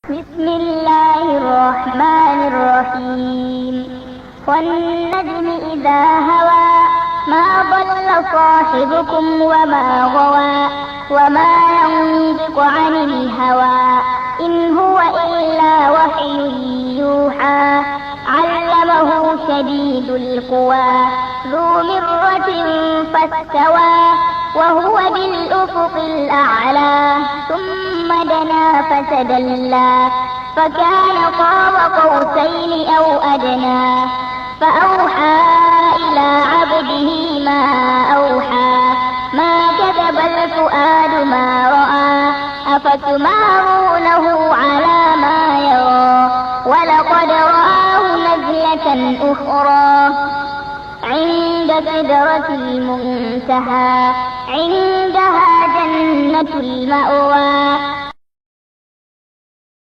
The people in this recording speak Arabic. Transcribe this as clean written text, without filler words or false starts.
بسم الله الرحمن الرحيم والنجم إذا هوى ما ضل صاحبكم وما غوى وما ينطق عن الهوى إن هو إلا وحي يوحى علمه شديد القوى ذو مرة فاستوى وهو بالأفق الأعلى ثم دنا فتدلى فكان قاب قوسين أو أدنى فأوحى إلى عبده ما أوحى ما كذب الفؤاد ما رأى أفتمارونه على ما يرى ولقد رآه نزلة أخرى عند سدرة المنتهى عندها جنة المأوى